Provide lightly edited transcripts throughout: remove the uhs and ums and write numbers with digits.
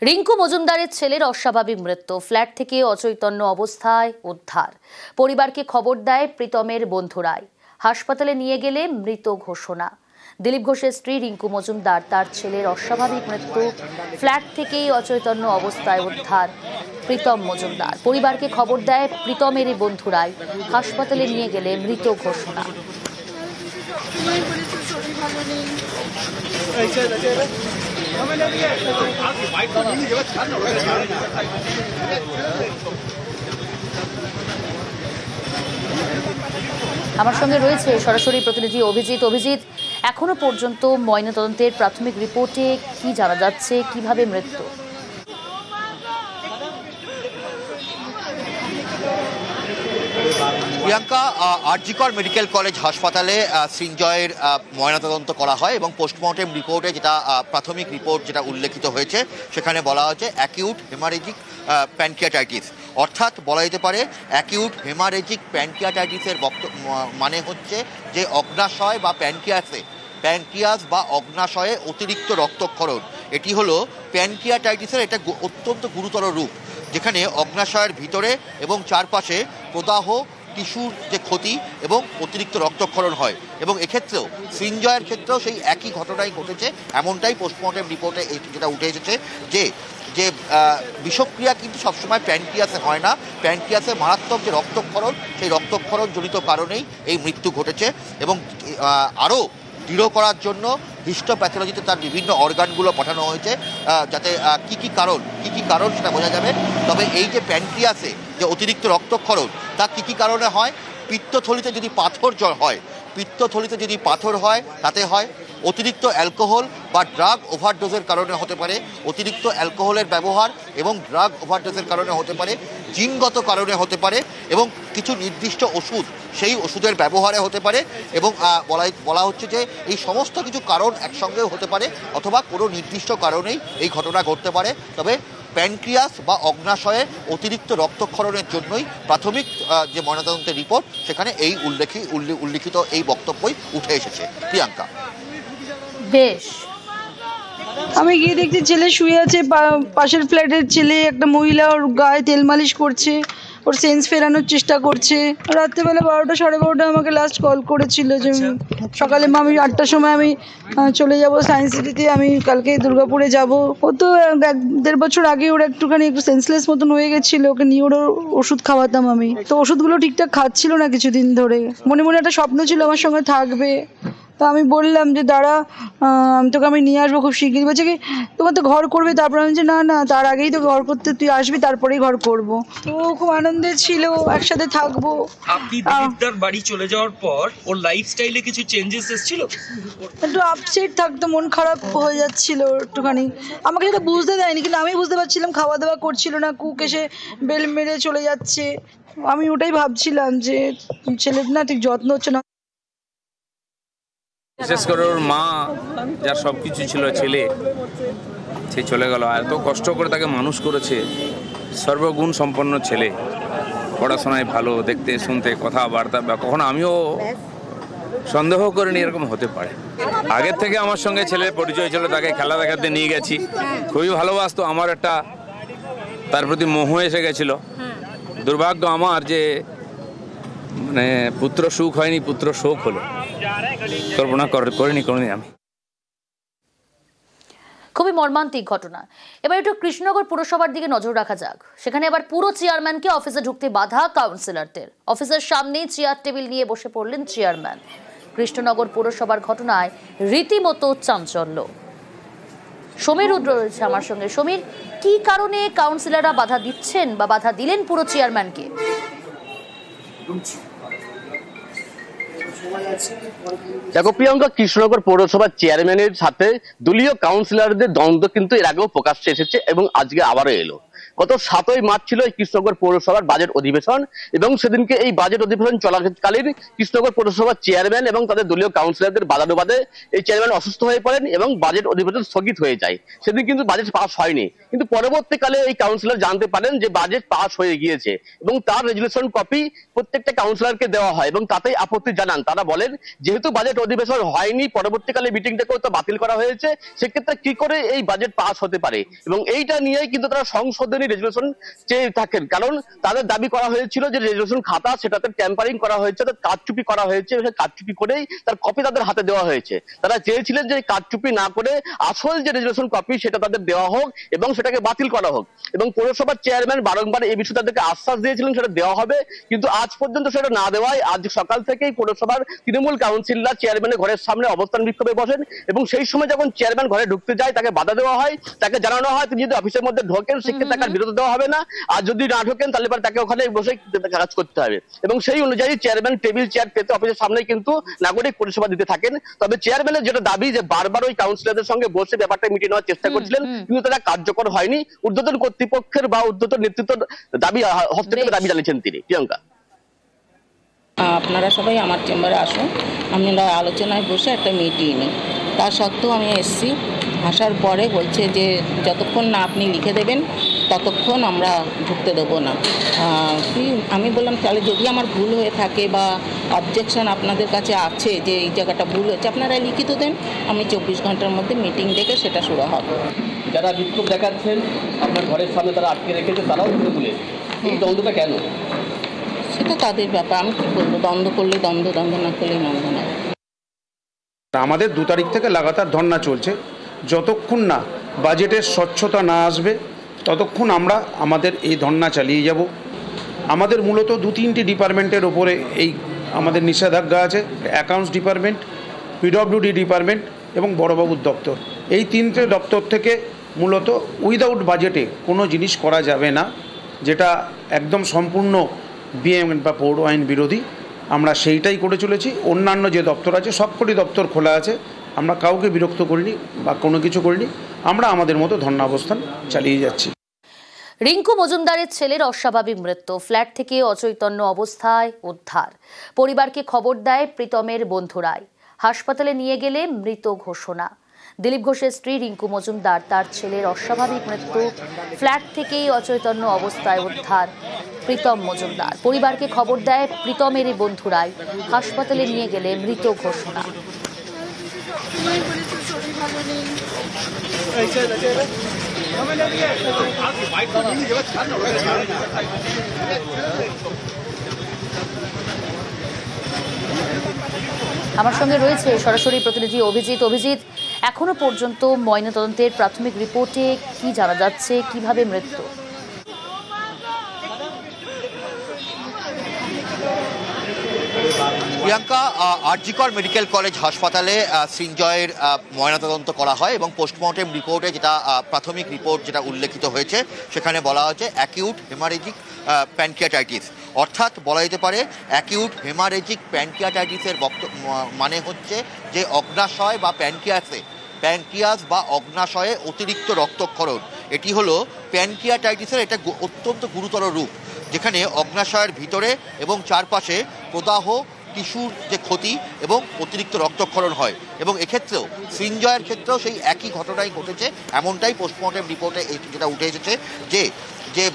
রিঙ্কু মজুমদারের ছেলের অস্বাভাবিক মৃত্যু, ফ্ল্যাট থেকে অচৈতন্য অবস্থায় উদ্ধার। পরিবারকে খবর দেয় প্রীতমের বন্ধুরাই। হাসপাতালে নিয়ে গেলে মৃত ঘোষণা। দিলীপ ঘোষের স্ত্রী রিঙ্কু মজুমদার তার ছেলের অস্বাভাবিক মৃত্যু, ফ্ল্যাট থেকেই অচৈতন্য অবস্থায় উদ্ধার প্রীতম মজুমদার। পরিবারকে খবর দেয় প্রীতমের বন্ধুরাই। হাসপাতালে নিয়ে গেলে মৃত ঘোষণা। আমার সঙ্গে রয়েছে সরাসরি প্রতিনিধি অভিজিৎ। এখনো পর্যন্ত ময়নাতদন্তের প্রাথমিক রিপোর্টে কি জানা যাচ্ছে, কিভাবে মৃত্যু? প্রিয়াঙ্কা, আরজিকর মেডিকেল কলেজ হাসপাতালে সৃঞ্জয়ের ময়নাতদন্ত করা হয় এবং পোস্টমর্টেম রিপোর্টে যেটা প্রাথমিক রিপোর্ট যেটা উল্লেখিত হয়েছে সেখানে বলা হয়েছে অ্যাকিউট হেমারেজিক প্যানক্রিয়াটাইটিস। অর্থাৎ বলা যেতে পারে অ্যাকিউট হেমারেজিক প্যানক্রিয়াটাইটিসের মানে হচ্ছে যে অগ্নাশয় বা প্যানক্রিয়াস বা অগ্নাশয়ে অতিরিক্ত রক্তক্ষরণ। এটি হলো প্যানক্রিয়াটাইটিসের এটা অত্যন্ত গুরুতর রূপ, যেখানে অগ্নাশয়ের ভিতরে এবং চারপাশে প্রদাহ, টিস্যুর যে ক্ষতি এবং অতিরিক্ত রক্তক্ষরণ হয়। এবং এক্ষেত্রেও সৃঞ্জয়ের ক্ষেত্রেও সেই একই ঘটনাই ঘটেছে, এমনটাই পোস্টমর্টেম রিপোর্টে যেটা উঠে এসেছে যে যে বিষক্রিয়া কিন্তু সবসময় প্যানক্রিয়াসে হয় না। প্যানক্রিয়াসে মারাত্মক যে রক্তক্ষরণ, সেই রক্তক্ষরণজনিত কারণেই এই মৃত্যু ঘটেছে। এবং আরও দৃঢ় করার জন্য হিস্টোপ্যাথোলজিতে তার বিভিন্ন অর্গানগুলো পাঠানো হয়েছে, যাতে কি কি কারণ সেটা বোঝা যাবে। তবে এই যে প্যানক্রিয়াসে যে অতিরিক্ত রক্তক্ষরণ, তা কি কি কারণে হয়? পিত্তথলিতে যদি পাথর হয় তাতে হয়। অতিরিক্ত অ্যালকোহল বা ড্রাগ ওভারডোজের কারণে হতে পারে। অতিরিক্ত অ্যালকোহলের ব্যবহার এবং ড্রাগ ওভারডোজের কারণে হতে পারে। জিনগত কারণে হতে পারে এবং কিছু নির্দিষ্ট ওষুধ, সেই ওষুধের ব্যবহারে হতে পারে। এবং বলা হচ্ছে যে এই সমস্ত কিছু কারণ একসঙ্গেও হতে পারে, অথবা কোনো নির্দিষ্ট কারণেই এই ঘটনা ঘটতে পারে। তবে প্যানক্রিয়াস বা অগ্নাশয়ে অতিরিক্ত রক্তক্ষরণের জন্যই প্রাথমিক যে ময়নাতদন্তের রিপোর্ট, সেখানে এই উল্লিখিত এই বক্তব্যই উঠে এসেছে। প্রিয়াঙ্কা, বেশ, আমি গিয়ে দেখছি ছেলে শুয়ে আছে, পাশের ফ্ল্যাটের ছেলে একটা মহিলা ওর গায়ে তেল মালিশ করছে, ওর সেন্স ফেরানোর চেষ্টা করছে। রাত্রেবেলা 12টা 12:30 আমাকে লাস্ট কল করেছিল যে সকালে আমি 8টার সময় আমি চলে যাব সায়েন্স সিটিতে, আমি কালকে দুর্গাপুরে যাব। ও তো 1-1.5 বছর আগে ওর একটু সেন্সলেস মতন হয়ে গেছিলো, ওকে নিয়ে ওর ওষুধ খাওয়াতাম আমি। তো ওষুধগুলো ঠিকঠাক খাচ্ছিল না কিছুদিন ধরে। মনে মনে একটা স্বপ্ন ছিল আমার সঙ্গে থাকবে। তো আমি বললাম যে দাঁড়া, তোকে আমি নিয়ে আসবো খুব শিগগিরই। বলছে কি তোমার তো ঘর করবে? তারপর আমি যে না তার আগেই তো ঘর করতে, তুই আসবি তারপরেই ঘর করব। তো খুব আনন্দে ছিল, একসাথে থাকবো। আপনি দিলীপদার বাড়ি চলে যাওয়ার পর ওর লাইফস্টাইলে কিছু চেঞ্জেস এসেছিল? একটু আপসেট থাকতো, মন খারাপ হয়ে যাচ্ছিল একটুখানি। আমাকে সেটা বুঝতে দেয়নি, কিন্তু আমি বুঝতে পারছিলাম। খাওয়া দাওয়া করছিল না, কুক এসে বেল মেরে চলে যাচ্ছে। আমি ওটাই ভাবছিলাম যে ছেলের না ঠিক যত্ন হচ্ছে না। বিশেষ করে ওর মা, যার সব কিছু ছিল, ছেলে সে চলে গেল। এত কষ্ট করে তাকে মানুষ করেছে, সর্বগুণ সম্পন্ন ছেলে, পড়াশোনায় ভালো, দেখতে শুনতে কথাবার্তা। কখনো আমিও সন্দেহ করিনি এরকম হতে পারে। আগের থেকে আমার সঙ্গে ছেলের পরিচয় ছিল, তাকে খেলা দেখাতে নিয়ে গেছি, খুবই ভালোবাসতো। আমার একটা তার প্রতি মোহ এসে গেছিল। দুর্ভাগ্য আমার যে মানে পুত্র সুখ হয়নি, পুত্র শোক হলো। কল্পনা করিনি কোনোদিন আমি। খুবই মর্মান্তিক ঘটনা। এবার একটু কৃষ্ণনগর পুরসভার দিকে নজর রাখা যাক। সেখানে আবার পুরো চেয়ারম্যানকে অফিসে ঢুকতে বাধা কাউন্সিলরদের। অফিসের সামনেই চেয়ার টেবিল নিয়ে বসে পড়লেন চেয়ারম্যান। কৃষ্ণনগর পুরসভার ঘটনায় রীতিমতো চাঞ্চল্য। সমীর রুদ্র রয়েছে আমার সঙ্গে। সমীর, কি কারণে কাউন্সিলররা বাধা দিচ্ছেন বা বাধা দিলেন পুরো চেয়ারম্যানকে? দেখো প্রিয়াঙ্কা, কৃষ্ণনগর পৌরসভার চেয়ারম্যানের সাথে দলীয় কাউন্সিলরদের দ্বন্দ্ব কিন্তু এর আগেও প্রকাশ্যে এসেছে এবং আজকে আবারও এলো। গত 7ই মার্চ ছিল এই কৃষ্ণনগর পৌরসভার বাজেট অধিবেশন এবং সেদিনকে এই বাজেট অধিবেশন চলাকালীন কৃষ্ণনগর পৌরসভার চেয়ারম্যান এবং তাদের দলীয় কাউন্সিলরদের বাদানুবাদে এই চেয়ারম্যান অসুস্থ হয়ে পড়েন এবং বাজেট অধিবেশন স্থগিত হয়ে যায়। সেদিন কিন্তু বাজেট পাস হয়নি, কিন্তু পরবর্তীকালে এই কাউন্সিলর জানতে পারেন যে বাজেট পাস হয়ে গিয়েছে এবং তার রেজুলেশন কপি প্রত্যেকটা কাউন্সিলরকে দেওয়া হয় এবং তাতেই আপত্তি জানান। তারা বলেন যেহেতু বাজেট অধিবেশন হয়নি, পরবর্তীকালে মিটিংটাকেও তো বাতিল করা হয়েছে, সেক্ষেত্রে কি করে এই বাজেট পাস হতে পারে এবং এইটা নিয়েই কিন্তু তারা সংশোধনী রেজুলেশন চেয়ে থাকেন। কারণ তাদের দাবি করা হয়েছিল যে রেজুলেশন খাতা সেটাতে ট্যাম্পারিং করা হয়েছে, কারচুপি করা হয়েছে, কারচুপি করেই তার কপি তাদের হাতে দেওয়া হয়েছে। তারা চেয়েছিলেন যে কারচুপি না করে আসল যে রেজুলেশন কপি সেটা তাদের দেওয়া হোক এবং সেটাকে বাতিল করা হোক এবং পৌরসভার চেয়ারম্যান বারংবার এই বিষয়ে তাদেরকে আশ্বাস দিয়েছিলেন সেটা দেওয়া হবে, কিন্তু আজ পর্যন্ত সেটা না দেওয়ায় আজ সকাল থেকেই পৌরসভার তৃণমূল কাউন্সিলর চেয়ারম্যানের ঘরের সামনে অবস্থান বিক্ষোভে বসেন এবং সেই সময় যখন চেয়ারম্যান ঘরে ঢুকতে যায় তাকে বাধা দেওয়া হয়, তাকে জানানো হয় তিনি যদি অফিসের মধ্যে ঢোকেন সেক্ষেত্রে তাকে বিরত দেওয়া হবে না, আর যদি না ঢোকেন তাহলে তাকে ওখানে বসে কাজ করতে হবে এবং সেই অনুযায়ী চেয়ারম্যান টেবিল চেয়ার পেতে অফিসের সামনে কিন্তু নাগরিক পরিষেবা দিতে থাকেন। তবে চেয়ারম্যানের যেটা দাবি যে বারবার ওই কাউন্সিলরদের সঙ্গে বসে ব্যাপারটা মিটিয়ে নেওয়ার চেষ্টা করছিলেন, কিন্তু তারা কার্যকর হয়নি। ঊর্ধ্বতন কর্তৃপক্ষের বা ঊর্ধ্বতন নেতৃত্ব দাবি হস্তক্ষেপের দাবি জানিয়েছেন তিনি। প্রিয়াঙ্কা, আপনারা সবাই আমার চেম্বারে আসুন, আমরা আলোচনায় বসে একটা মিটিয়ে নিই। তা সত্ত্বেও আমি এসেছি, আসার পরে বলছে যে যতক্ষণ না আপনি লিখে দেবেন ততক্ষণ আমরা ঢুকতে দেবো না। আমি বললাম তাহলে যদি আমার ভুল হয়ে থাকে বা অবজেকশন আপনাদের কাছে আছে যে এই জায়গাটা ভুল হয়েছে আপনারা লিখিত দেন, আমি 24 ঘন্টার মধ্যে মিটিং ডেকে সেটা শুরু হবে। যারা বিক্ষোভ দেখাচ্ছেন আপনার ঘরের সামনে তারা আটকে রেখেছে, তারাও তুলে এই দ্বন্দ্বটা কেন? সেটা তাদের ব্যাপার, আমি কী বলবো, দ্বন্দ্ব করলে দ্বন্দ্ব, দ্বন্দ্ব না করলে দ্বন্দ্ব না। আমাদের 2 তারিখ থেকে লাগাতার ধর্না চলছে, যতক্ষণ না বাজেটের স্বচ্ছতা না আসবে ততক্ষণ আমরা আমাদের এই ধর্না চালিয়ে যাব। আমাদের মূলত 2-3টি ডিপার্টমেন্টের ওপরে এই আমাদের নিষেধাজ্ঞা আছে, অ্যাকাউন্টস ডিপার্টমেন্ট, পিডব্লিউডি ডিপার্টমেন্ট এবং বড়বাবুর দপ্তর। এই 3টে দপ্তর থেকে মূলত উইদাউট বাজেটে কোনো জিনিস করা যাবে না, যেটা একদম সম্পূর্ণ বিএম বা পৌর আইন বিরোধী। আমরা সেইটাই করে চলেছি। অন্যান্য যে দপ্তর আছে সবকটি দপ্তর খোলা আছে, আমরা কাউকে বিরক্ত করিনি বা কোনো কিছু করিনি, আমরা আমাদের মতো ধর্ণা অবস্থান চালিয়ে যাচ্ছি। রিঙ্কু মজুমদারের ছেলের অস্বাভাবিক মৃত্যু, ফ্ল্যাট থেকে অচৈতন্য অবস্থায় উদ্ধার। পরিবারকে খবর দেয় প্রীতমের বন্ধুরাই, হাসপাতালে নিয়ে গেলে মৃত ঘোষণা। দিলীপ ঘোষের স্ত্রী রিঙ্কু মজুমদার তার ছেলের অস্বাভাবিক মৃত্যু, ফ্ল্যাট থেকেই অচৈতন্য অবস্থায় উদ্ধার প্রীতম মজুমদার। পরিবারকে খবর দেয় প্রীতমের বন্ধুরাই, হাসপাতালে নিয়ে গেলে মৃত ঘোষণা। আমার সঙ্গে রয়েছে সরাসরি প্রতিনিধি অভিজিৎ। এখনো পর্যন্ত ময়নাতদন্তের প্রাথমিক রিপোর্টে কি জানা যাচ্ছে, কিভাবে মৃত্যু? প্রিয়াঙ্কা, আরজিকর মেডিকেল কলেজ হাসপাতালে সৃঞ্জয়ের ময়নাতদন্ত করা হয় এবং পোস্টমর্টেম রিপোর্টে যেটা প্রাথমিক রিপোর্ট যেটা উল্লেখিত হয়েছে সেখানে বলা হয়েছে অ্যাকিউট হেমারেজিক প্যানক্রিয়াটাইটিস, অর্থাৎ বলা যেতে পারে অ্যাকিউট হেমারেজিক প্যানক্রিয়াটাইটিসের মানে হচ্ছে যে অগ্নাশয় বা প্যানক্রিয়াস বা অগ্নাশয়ে অতিরিক্ত রক্তক্ষরণ। এটি হলো প্যানক্রিয়াটাইটিসের এটা অত্যন্ত গুরুতর রূপ, যেখানে অগ্নাশয়ের ভিতরে এবং চারপাশে প্রদাহ, টিস্যুর যে ক্ষতি এবং অতিরিক্ত রক্তক্ষরণ হয় এবং এক্ষেত্রেও সৃঞ্জয়ের ক্ষেত্রেও সেই একই ঘটনাই ঘটেছে, এমনটাই পোস্টমর্টেম রিপোর্টে যেটা উঠে এসেছে যে যে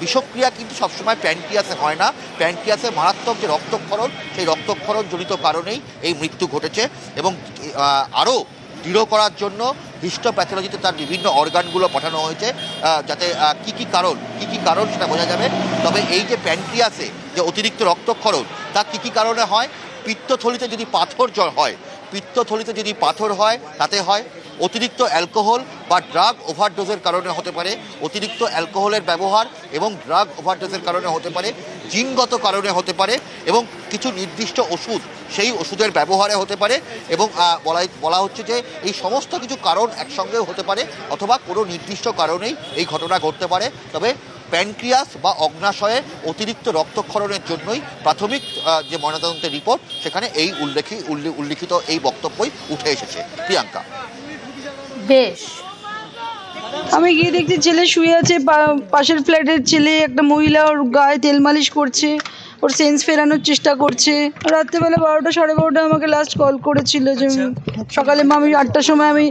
বিষক্রিয়া কিন্তু সবসময় প্যানক্রিয়াসে হয় না, প্যানক্রিয়াসে মারাত্মক যে রক্তক্ষরণ সেই রক্তক্ষরণজনিত কারণেই এই মৃত্যু ঘটেছে এবং আরও দৃঢ় করার জন্য হিস্টোপ্যাথোলজিতে তার বিভিন্ন অর্গানগুলো পাঠানো হয়েছে যাতে কি কি কারণ সেটা বোঝা যাবে। তবে এই যে প্যানক্রিয়াসে যে অতিরিক্ত রক্তক্ষরণ তা কি কি কারণে হয়? পিত্তথলিতে যদি পাথর হয় তাতে হয়, অতিরিক্ত অ্যালকোহল বা ড্রাগ ওভারডোজের কারণে হতে পারে, অতিরিক্ত অ্যালকোহলের ব্যবহার এবং ড্রাগ ওভারডোজের কারণে হতে পারে, জিনগত কারণে হতে পারে এবং কিছু নির্দিষ্ট ওষুধ সেই ওষুধের ব্যবহারে হতে পারে এবং বলা হচ্ছে যে এই সমস্ত কিছু কারণ একসঙ্গেও হতে পারে অথবা কোনো নির্দিষ্ট কারণেই এই ঘটনা ঘটতে পারে। তবে প্যানক্রিয়াস বা অগ্নাশয়ে অতিরিক্ত রক্তক্ষরণের জন্যই প্রাথমিক যে ময়নাতদন্তের রিপোর্ট সেখানে এই উল্লিখিত এই বক্তব্যই উঠে এসেছে। প্রিয়াঙ্কা, বেশ, আমি গিয়ে দেখছি ছেলে শুয়ে আছে, পাশের ফ্ল্যাটের ছেলে একটা মহিলা ওর গায়ে তেল মালিশ করছে, ওর সেন্স ফেরানোর চেষ্টা করছে। রাত্রেবেলা 12টা 12:30 আমাকে লাস্ট কল করেছিল যে সকালে মা আমি 8টার সময় আমি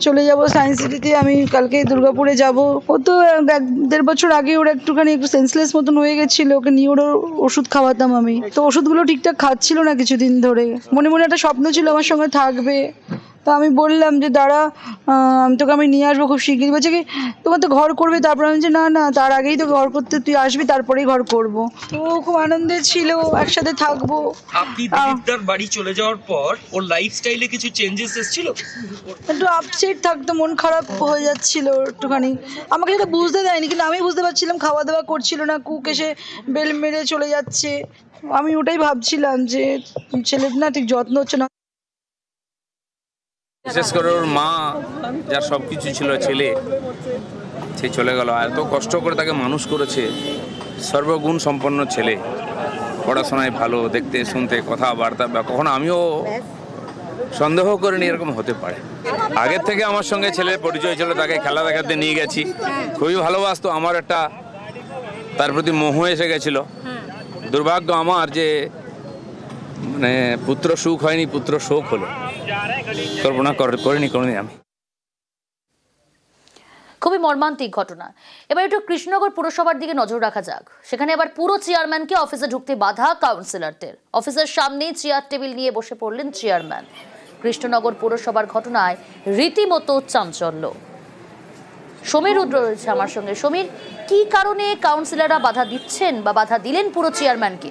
চলে যাব সায়েন্স সিটিতে, আমি কালকে দুর্গাপুরে যাব। ও তো 1-1.5 বছর আগে ওর একটু সেন্সলেস মতন হয়ে গেছিলো, ওকে নিয়ে ওর ওষুধ খাওয়াতাম আমি, তো ওষুধগুলো ঠিকঠাক খাচ্ছিল না কিছুদিন ধরে। মনে মনে একটা স্বপ্ন ছিল আমার সঙ্গে থাকবে, তো আমি বললাম যে দাঁড়া তোকে আমি নিয়ে আসবো খুব শিগগিরই। বলছে কি তোমার তো ঘর করবে, তারপর আমি যে না তার আগেই তো ঘর করতে তুই আসবি, তারপরেই ঘর করব। ও খুব আনন্দে ছিল, একসাথে থাকবো। আপনি দিলীপদার বাড়ি চলে যাওয়ার পর ওর লাইফস্টাইলে কিছু চেঞ্জেস এসেছিল? একটু আপসেট থাকতো, মন খারাপ হয়ে যাচ্ছিল একটুখানি, আমাকে সেটা বুঝতে দেয়নি, কিন্তু আমি বুঝতে পারছিলাম। খাওয়া দাওয়া করছিল না, কুক এসে বেল মেরে চলে যাচ্ছে, আমি ওটাই ভাবছিলাম যে ছেলের না ঠিক যত্ন হচ্ছে না। বিশেষ করে ওর মা, যার সব কিছু ছিল ছেলে, সে চলে গেল। এত কষ্ট করে তাকে মানুষ করেছে, সর্বগুণ সম্পন্ন ছেলে, পড়াশোনায় ভালো, দেখতে শুনতে কথাবার্তা, কখনো আমিও সন্দেহ করিনি এরকম হতে পারে। আগের থেকে আমার সঙ্গে ছেলের পরিচয় ছিল, তাকে খেলা দেখাতে নিয়ে গেছি, খুবই ভালোবাসতো। আমার একটা তার প্রতি মোহ এসে গেছিল। দুর্ভাগ্য আমার যে মানে পুত্র সুখ হয়নি, পুত্র শোক হলো। কল্পনা করিনি কোনোদিন আমি। খুবই মর্মান্তিক ঘটনা। এবার একটু কৃষ্ণনগর পুরসভার দিকে নজর রাখা যাক। সেখানে আবার পুরো চেয়ারম্যানকে অফিসে ঢুকতে বাধা কাউন্সিলরদের। অফিসের সামনেই চেয়ার টেবিল নিয়ে বসে পড়লেন চেয়ারম্যান। কৃষ্ণনগর পুরসভার ঘটনায় রীতিমতো চাঞ্চল্য। সমীর রুদ্র রয়েছে আমার সঙ্গে। সমীর, কি কারণে কাউন্সিলররা বাধা দিচ্ছেন বা বাধা দিলেন পুরো চেয়ারম্যানকে?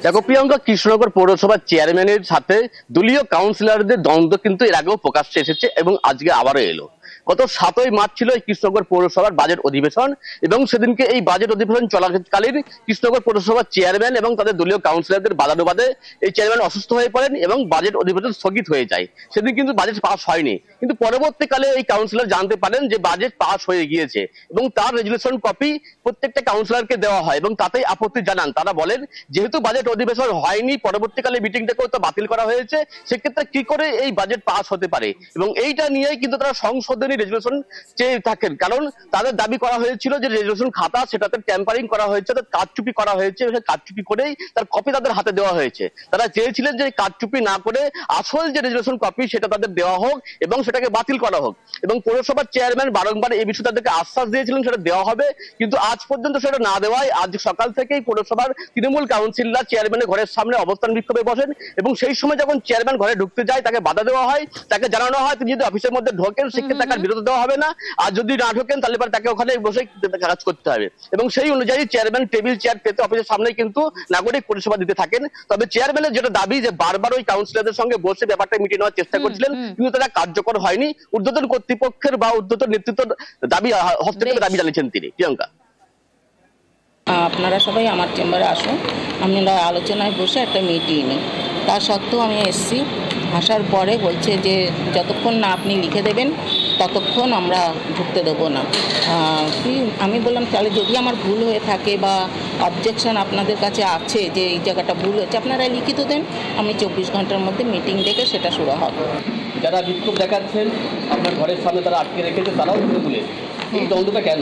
দেখো প্রিয়াঙ্কা, কৃষ্ণনগর পৌরসভার চেয়ারম্যানের সাথে দলীয় কাউন্সিলরদের দ্বন্দ্ব কিন্তু এর আগেও প্রকাশ্যে এসেছে এবং আজকে আবারও এলো। গত 7ই মার্চ ছিল এই কৃষ্ণনগর পৌরসভার বাজেট অধিবেশন এবং সেদিনকে এই বাজেট অধিবেশন চলাকালীন কৃষ্ণনগর পৌরসভার চেয়ারম্যান এবং তাদের দলীয় কাউন্সিলরদের বাদানুবাদে এই চেয়ারম্যান অসুস্থ হয়ে পড়েন এবং বাজেট অধিবেশন স্থগিত হয়ে যায়। সেদিন কিন্তু বাজেট পাস হয়নি, কিন্তু পরবর্তীকালে এই কাউন্সিলর জানতে পারেন যে বাজেট পাস হয়ে গিয়েছে এবং তার রেজুলেশন কপি প্রত্যেকটা কাউন্সিলরকে দেওয়া হয় এবং তাতেই আপত্তি জানান। তারা বলেন যেহেতু বাজেট অধিবেশন হয়নি, পরবর্তীকালে মিটিংটাকেও তো বাতিল করা হয়েছে, সেক্ষেত্রে কি করে এই বাজেট পাস হতে পারে, এবং এইটা নিয়েই কিন্তু তারা সংশোধনী রেজুলেশন চেয়ে থাকেন। কারণ তাদের দাবি করা হয়েছিল যে রেজুলেশন খাতা সেটাতে ট্যাম্পারিং করা হয়েছে, কারচুপি করা হয়েছে, কারচুপি করেই তার কপি তাদের হাতে দেওয়া হয়েছে। তারা চেয়েছিলেন যে কারচুপি না করে আসল যে রেজুলেশন কপি সেটা তাদের দেওয়া হোক এবং সেটাকে বাতিল করা হোক। এবং পৌরসভার চেয়ারম্যান বারংবার এই বিষয়ে তাদেরকে আশ্বাস দিয়েছিলেন সেটা দেওয়া হবে, কিন্তু আজ পর্যন্ত সেটা না দেওয়ায় আজ সকাল থেকেই পৌরসভার তৃণমূল কাউন্সিলর চেয়ারম্যানের ঘরের সামনে অবস্থান বিক্ষোভে বসেন এবং সেই সময় যখন চেয়ারম্যান ঘরে ঢুকতে যায় তাকে বাধা দেওয়া হয়, তাকে জানানো হয় তিনি যদি অফিসের মধ্যে ঢোকেন সেক্ষেত্রে তাকে বিরত দেওয়া হবে না, আর যদি না ঢোকেন তাহলে তাকে ওখানে বসে কাজ করতে হবে। এবং সেই অনুযায়ী চেয়ারম্যান টেবিল চেয়ার পেতে অফিসের সামনে কিন্তু নাগরিক পরিষেবা দিতে থাকেন। তবে চেয়ারম্যানের যেটা দাবি যে বারবার ওই কাউন্সিলরদের সঙ্গে বসে ব্যাপারটা মিটিয়ে নেওয়ার চেষ্টা করছিলেন, কিন্তু তারা কার্যকর হয়নি। ঊর্ধ্বতন কর্তৃপক্ষের বা ঊর্ধ্বতন নেতৃত্ব দাবি হস্তক্ষেপের দাবি জানিয়েছেন তিনি। প্রিয়াঙ্কা, আপনারা সবাই আমার চেম্বারে আসুন, আমরা আলোচনায় বসে একটা মিটিয়ে নিই। তা সত্ত্বেও আমি এসেছি, আসার পরে বলছে যে যতক্ষণ না আপনি লিখে দেবেন ততক্ষণ আমরা ঢুকতে দেবো না। আমি বললাম তাহলে যদি আমার ভুল হয়ে থাকে বা অবজেকশন আপনাদের কাছে আছে যে এই জায়গাটা ভুল হয়েছে, আপনারা লিখিত দেন, আমি 24 ঘন্টার মধ্যে মিটিং ডেকে সেটা শুরু হবে। যারা বিক্ষোভ দেখাচ্ছেন আপনার ঘরের সামনে তারা আটকে রেখেছে, তারাও তুলে এই দ্বন্দ্বটা কেন?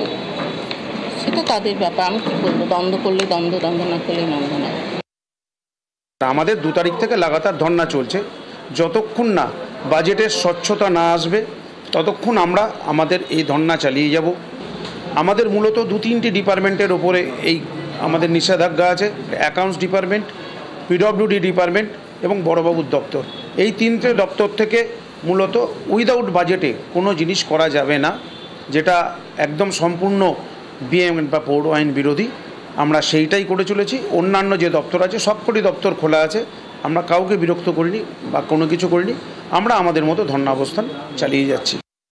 সেটা তাদের ব্যাপার, আমি কী করবো, দ্বন্দ্ব করলে দ্বন্দ্ব, দ্বন্দ্ব না করলে দ্বন্দ্ব না। আমাদের 2 তারিখ থেকে লাগাতার ধর্না চলছে। যতক্ষণ না বাজেটের স্বচ্ছতা না আসবে ততক্ষণ আমরা আমাদের এই ধর্না চালিয়ে যাব। আমাদের মূলত 2-3টি ডিপার্টমেন্টের ওপরে এই আমাদের নিষেধাজ্ঞা আছে। অ্যাকাউন্টস ডিপার্টমেন্ট, পিডব্লিউডি ডিপার্টমেন্ট এবং বড়বাবুর দপ্তর। এই 3টে দপ্তর থেকে মূলত উইদাউট বাজেটে কোনো জিনিস করা যাবে না, যেটা একদম সম্পূর্ণ বিএম বা পৌর আইন বিরোধী। আমরা সেইটাই করে চলেছি। অন্যান্য যে দপ্তর আছে সবকটি দপ্তর খোলা আছে, আমরা কাউকে বিরক্ত করিনি বা কোনো কিছু করিনি। আমরা আমাদের মতো ধর্ণা অবস্থান চালিয়ে যাচ্ছি।